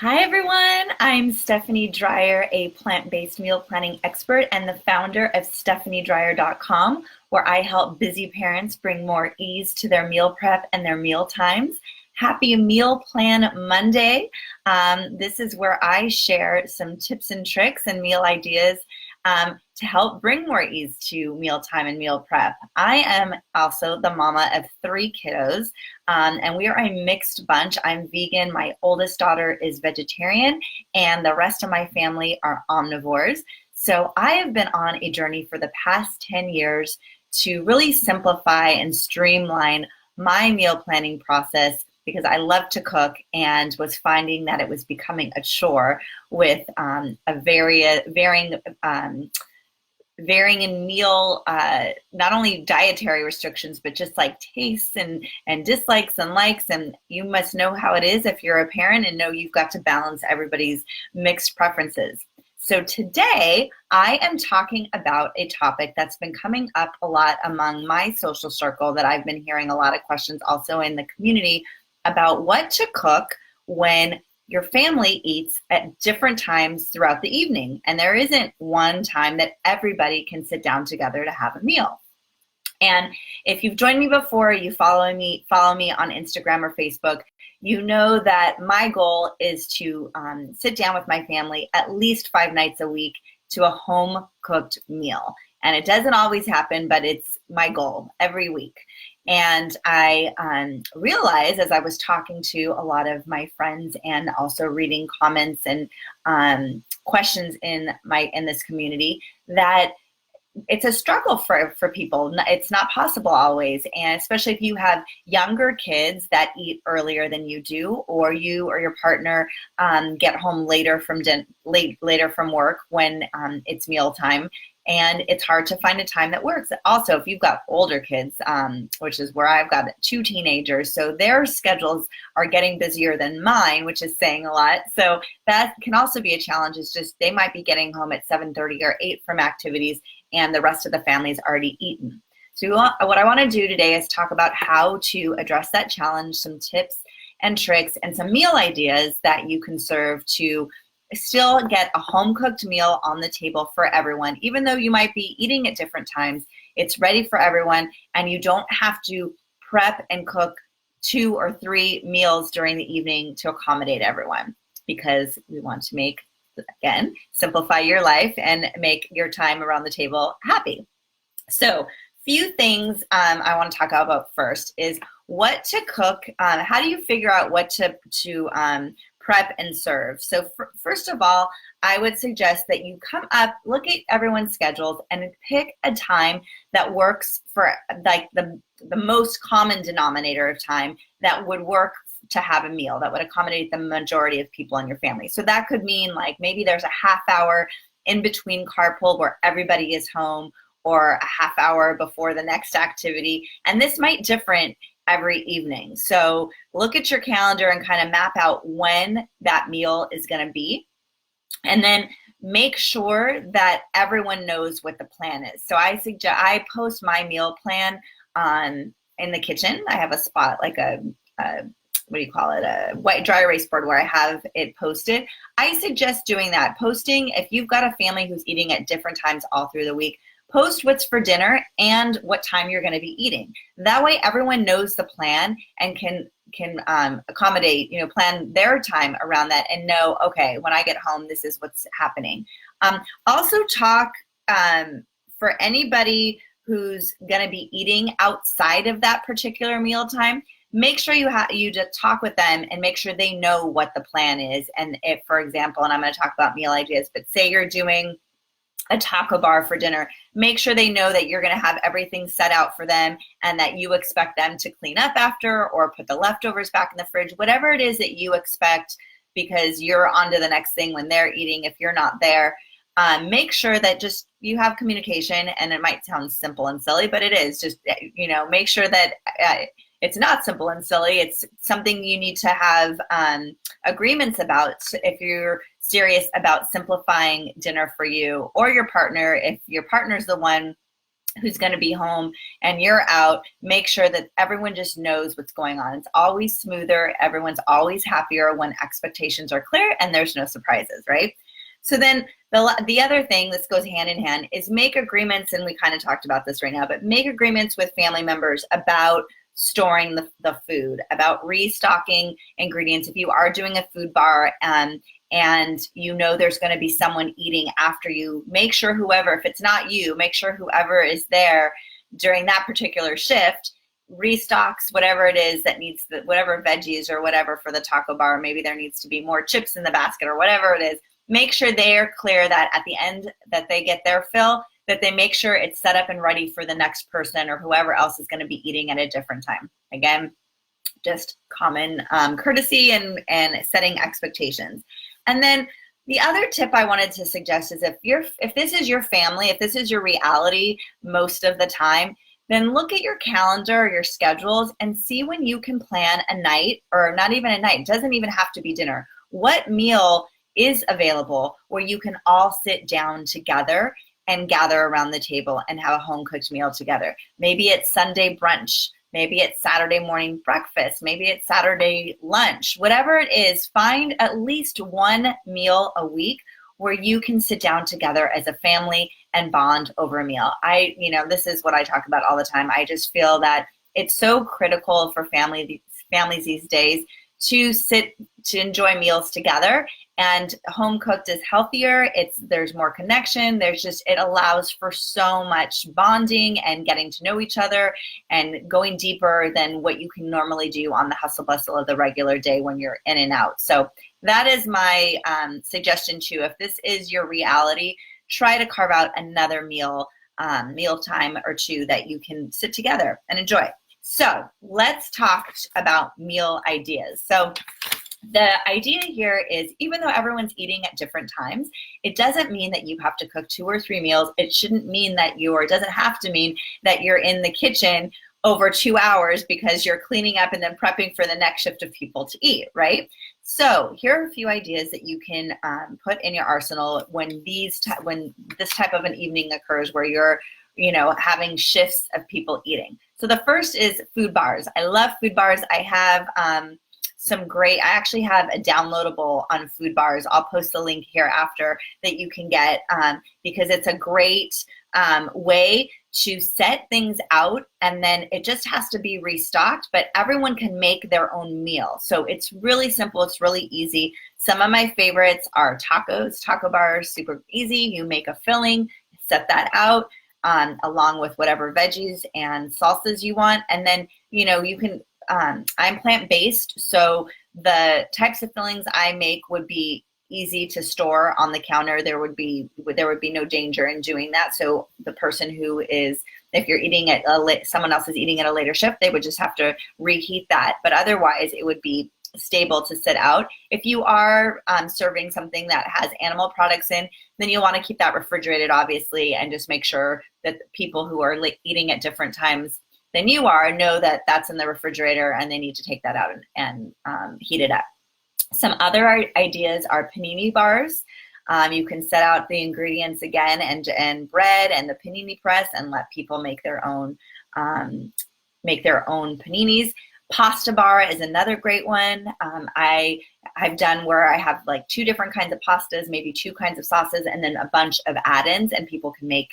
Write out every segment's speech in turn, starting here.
Hi everyone, I'm Stephanie Dreyer, a plant-based meal planning expert and the founder of stephaniedreyer.com, where I help busy parents bring more ease to their meal prep and their meal times. Happy Meal Plan Monday. This is where I share some tips and tricks and meal ideas to help bring more ease to mealtime and meal prep. I am also the mama of three kiddos, and we are a mixed bunch. I'm vegan, my oldest daughter is vegetarian, and the rest of my family are omnivores. So I have been on a journey for the past 10 years to really simplify and streamline my meal planning process because I love to cook and was finding that it was becoming a chore with varying in meal, not only dietary restrictions, but just like tastes and dislikes and likes. And you must know how it is if you're a parent and know you've got to balance everybody's mixed preferences. So today I am talking about a topic that's been coming up a lot among my social circle that I've been hearing a lot of questions also in the community about what to cook when your family eats at different times throughout the evening. And there isn't one time that everybody can sit down together to have a meal. And if you've joined me before, you follow me on Instagram or Facebook, you know that my goal is to sit down with my family at least 5 nights a week to a home cooked meal. And it doesn't always happen, but it's my goal every week. And I realized as I was talking to a lot of my friends and also reading comments and questions in this community that it's a struggle for people. It's not possible always. And especially if you have younger kids that eat earlier than you do, or you or your partner get home later from work when it's mealtime. And it's hard to find a time that works. Also, if you've got older kids, which is where I've got 2 teenagers, so their schedules are getting busier than mine, which is saying a lot. So that can also be a challenge. It's just they might be getting home at 7:30 or 8 from activities, and the rest of the family's already eaten. So what I want to do today is talk about how to address that challenge, some tips and tricks, and some meal ideas that you can serve to still get a home-cooked meal on the table for everyone. Even though you might be eating at different times, it's ready for everyone, and you don't have to prep and cook 2 or 3 meals during the evening to accommodate everyone, because we want to make, again, simplify your life and make your time around the table happy. So few things I want to talk about first is what to cook. How do you figure out what to prep and serve? So first of all, I would suggest that you come up, look at everyone's schedules, and pick a time that works for like the most common denominator of time that would work to have a meal that would accommodate the majority of people in your family. So that could mean like maybe there's a half hour in between carpool where everybody is home, or a half hour before the next activity. And this might different every evening. So look at your calendar and kind of map out when that meal is going to be. And then make sure that everyone knows what the plan is. So I post my meal plan in the kitchen. I have a spot like a what do you call it, a white dry erase board where I have it posted. I suggest doing that. Posting, if you've got a family who's eating at different times all through the week, post what's for dinner and what time you're going to be eating. That way everyone knows the plan and can accommodate, plan their time around that and know, okay, when I get home, this is what's happening. Also talk for anybody who's going to be eating outside of that particular meal time. Make sure you just talk with them and make sure they know what the plan is. And if, for example, and I'm going to talk about meal ideas, but say you're doing a taco bar for dinner, make sure they know that you're going to have everything set out for them and that you expect them to clean up after or put the leftovers back in the fridge, whatever it is that you expect, because you're on to the next thing when they're eating if you're not there. Make sure that just you have communication, and it might sound simple and silly, but it is just, make sure that it's not simple and silly. It's something you need to have agreements about if you're serious about simplifying dinner for you or your partner. If your partner's the one who's going to be home and you're out, make sure that everyone just knows what's going on. It's always smoother. Everyone's always happier when expectations are clear and there's no surprises, right? So then the other thing that goes hand in hand is make agreements, and we kind of talked about this right now, but make agreements with family members about storing the food, about restocking ingredients. If you are doing a food bar, and you know there's going to be someone eating after you, make sure whoever, if it's not you, make sure whoever is there during that particular shift restocks whatever it is that needs, whatever veggies or whatever for the taco bar. Maybe there needs to be more chips in the basket or whatever it is. Make sure they're clear that at the end that they get their fill, that they make sure it's set up and ready for the next person or whoever else is going to be eating at a different time. Again, just common courtesy and setting expectations. And then the other tip I wanted to suggest is if this is your family, if this is your reality most of the time, then look at your calendar or your schedules and see when you can plan a night, or not even a night, it doesn't even have to be dinner. What meal is available where you can all sit down together and gather around the table and have a home-cooked meal together? Maybe it's Sunday brunch. Maybe it's Saturday morning breakfast. Maybe it's Saturday lunch. Whatever it is, find at least one meal a week where you can sit down together as a family and bond over a meal. This is what I talk about all the time. I just feel that it's so critical for families these days to enjoy meals together, and home cooked is healthier. There's more connection. It allows for so much bonding and getting to know each other and going deeper than what you can normally do on the hustle bustle of the regular day when you're in and out. So that is my suggestion too. If this is your reality, try to carve out another meal time or two that you can sit together and enjoy. So let's talk about meal ideas. So the idea here is, even though everyone's eating at different times, it doesn't mean that you have to cook 2 or 3 meals. It shouldn't mean that it doesn't have to mean that you're in the kitchen over 2 hours because you're cleaning up and then prepping for the next shift of people to eat, right? So here are a few ideas that you can put in your arsenal when this type of an evening occurs where you're having shifts of people eating. So the first is food bars. I love food bars. I have I actually have a downloadable on food bars. I'll post the link here after that you can get because it's a great way to set things out, and then it just has to be restocked, but everyone can make their own meal. So it's really simple. It's really easy. Some of my favorites are tacos, taco bars, super easy. You make a filling, set that out, along with whatever veggies and salsas you want. And then, you can, I'm plant-based, so the types of fillings I make would be easy to store on the counter. There would be no danger in doing that. So the person if you're eating at someone else is eating at a later shift, they would just have to reheat that. But otherwise, it would be stable to sit out. If you are serving something that has animal products in, then you'll want to keep that refrigerated, obviously, and just make sure that the people who are eating at different times than you are know that that's in the refrigerator and they need to take that out and heat it up. Some other ideas are panini bars. You can set out the ingredients again and bread and the panini press and let people make their own paninis. Pasta bar is another great one. I've done where I have 2 different kinds of pastas, maybe 2 kinds of sauces, and then a bunch of add-ins, and people can make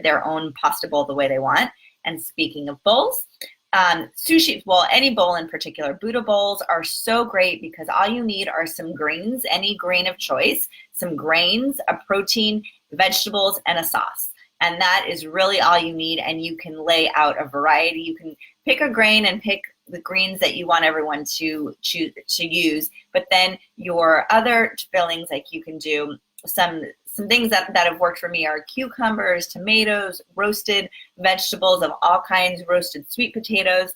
their own pasta bowl the way they want. And speaking of bowls, sushi, any bowl in particular, Buddha bowls are so great because all you need are some greens, any grain of choice, some grains, a protein, vegetables, and a sauce. And that is really all you need, and you can lay out a variety. You can pick a grain and pick the greens that you want everyone to use, but then your other fillings, you can do some things that have worked for me are cucumbers, tomatoes, roasted vegetables of all kinds, roasted sweet potatoes,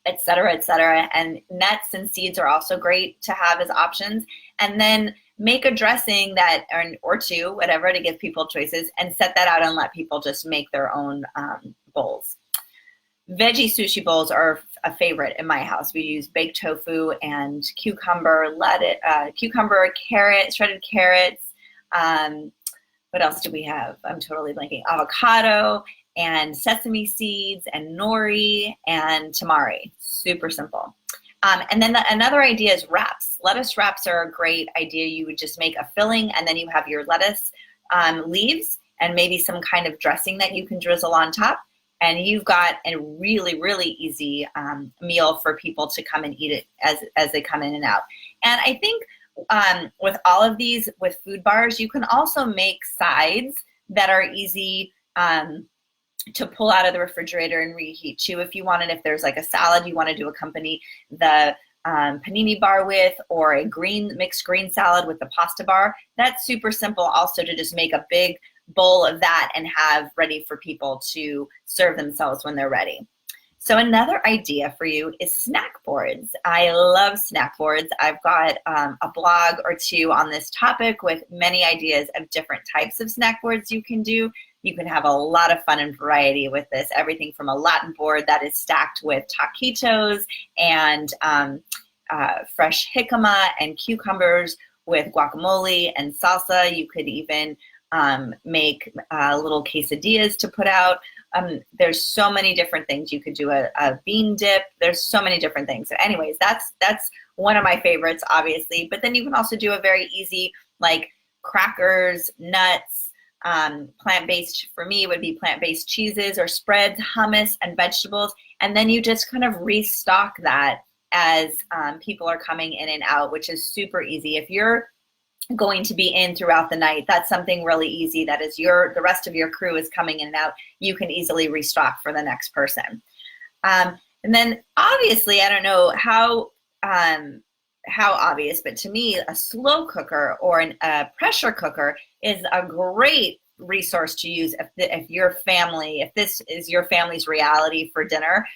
et cetera, et cetera. And nuts and seeds are also great to have as options. And then make a dressing or 2, whatever, to give people choices, and set that out and let people just make their own bowls. Veggie sushi bowls are a favorite in my house. We use baked tofu and cucumber, carrot, shredded carrots. What else do we have? I'm totally blanking. Avocado and sesame seeds and nori and tamari. Super simple. And then another idea is wraps. Lettuce wraps are a great idea. You would just make a filling, and then you have your lettuce leaves and maybe some kind of dressing that you can drizzle on top. And you've got a really, really easy meal for people to come and eat it as they come in and out. And I think with all of these, with food bars, you can also make sides that are easy to pull out of the refrigerator and reheat too. If you wanted, if there's like a salad you want to do accompany the panini bar with, or a mixed green salad with the pasta bar, that's super simple also to just make a big bowl of that and have ready for people to serve themselves when they're ready. So another idea for you is snack boards. I love snack boards. I've got a blog or two on this topic with many ideas of different types of snack boards you can do. You can have a lot of fun and variety with this. Everything from a Latin board that is stacked with taquitos and fresh jicama and cucumbers with guacamole and salsa. You could even make little quesadillas to put out. There's so many different things. You could do a bean dip. There's so many different things. So anyways, that's one of my favorites, obviously. But then you can also do a very easy, like crackers, nuts, plant-based. For me, would be plant-based cheeses or spreads, hummus, and vegetables. And then you just kind of restock that as people are coming in and out, which is super easy. If you're going to be in throughout the night, that's something really easy. That is the rest of your crew is coming in and out. You can easily restock for the next person. And then obviously, I don't know how obvious, but to me, a slow cooker or a pressure cooker is a great resource to use if this is your family's reality for dinner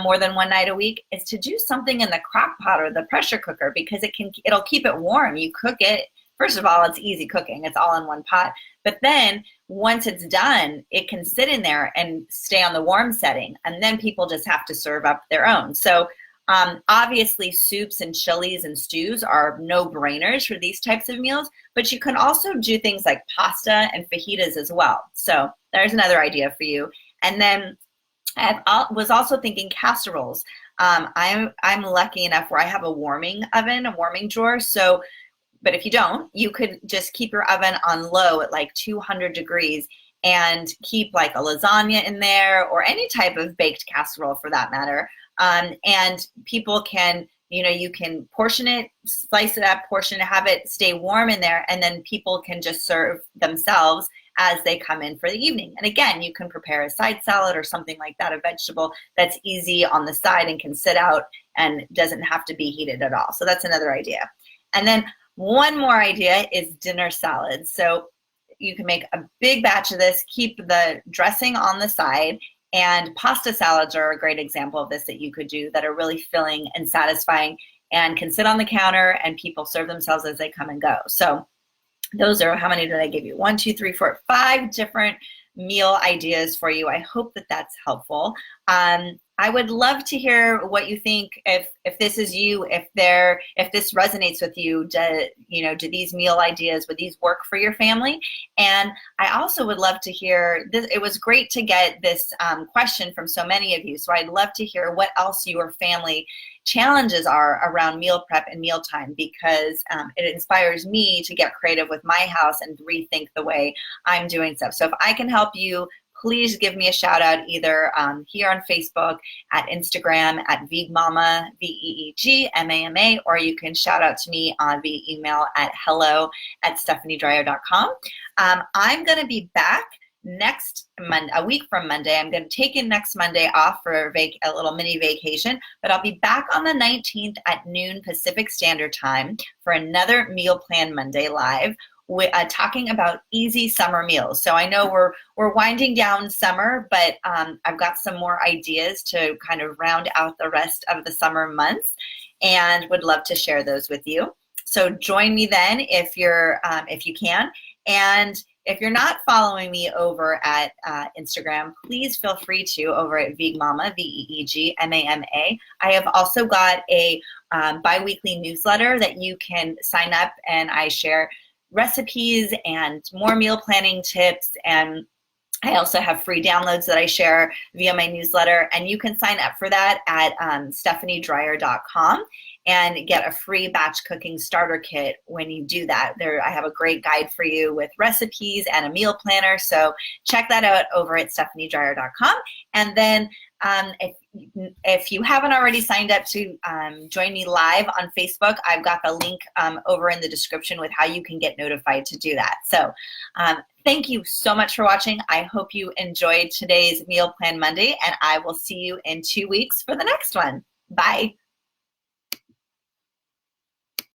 more than one night a week, is to do something in the crock pot or the pressure cooker, because it'll keep it warm. You cook it. First of all, it's easy cooking. It's all in one pot. But then once it's done, it can sit in there and stay on the warm setting. And then people just have to serve up their own. So obviously, soups and chilies and stews are no-brainers for these types of meals. But you can also do things like pasta and fajitas as well. So there's another idea for you. And then I was also thinking casseroles. I'm lucky enough where I have a warming oven, a warming drawer. So, but if you don't, you could just keep your oven on low at like 200 degrees and keep like a lasagna in there, or any type of baked casserole for that matter. And people can, you can portion it, slice it up, portion it, have it stay warm in there, and then people can just serve themselves as they come in for the evening. And again, you can prepare a side salad or something like that, a vegetable that's easy on the side and can sit out and doesn't have to be heated at all. So that's another idea. And then one more idea is dinner salads. So you can make a big batch of this, keep the dressing on the side, and pasta salads are a great example of this that you could do, that are really filling and satisfying and can sit on the counter and people serve themselves as they come and go. So those are, how many did I give you? 1, 2, 3, 4, 5 different meal ideas for you. I hope that that's helpful. I would love to hear what you think, if this is you, if this resonates with you. Do these meal ideas, would these work for your family? And I also would love to hear this. It was great to get this question from so many of you. So I'd love to hear what else your family challenges are around meal prep and mealtime, because it inspires me to get creative with my house and rethink the way I'm doing stuff. So if I can help you, please give me a shout out either here on Facebook, at Instagram, at Veegmama, VEEGMAMA, or you can shout out to me via email at hello@stephaniedreyer.com. I'm going to be back next Monday, a week from Monday. I'm going to take in next Monday off for a little mini vacation, but I'll be back on the 19th at noon Pacific Standard Time for another Meal Plan Monday live, talking about easy summer meals. So I know we're winding down summer, but I've got some more ideas to kind of round out the rest of the summer months, and would love to share those with you. So join me then if you can. And if you're not following me over at Instagram, please feel free to over at Veegmama, VEEGMAMA. I have also got a bi-weekly newsletter that you can sign up, and I share recipes and more meal planning tips and I also have free downloads that I share via my newsletter, and you can sign up for that at stephaniedryer.com and get a free batch cooking starter kit when you do that. There, I have a great guide for you with recipes and a meal planner, so check that out over at stephaniedryer.com. And then if you haven't already signed up to join me live on Facebook, I've got the link over in the description with how you can get notified to do that. So thank you so much for watching. I hope you enjoyed today's Meal Plan Monday, and I will see you in 2 weeks for the next one. Bye.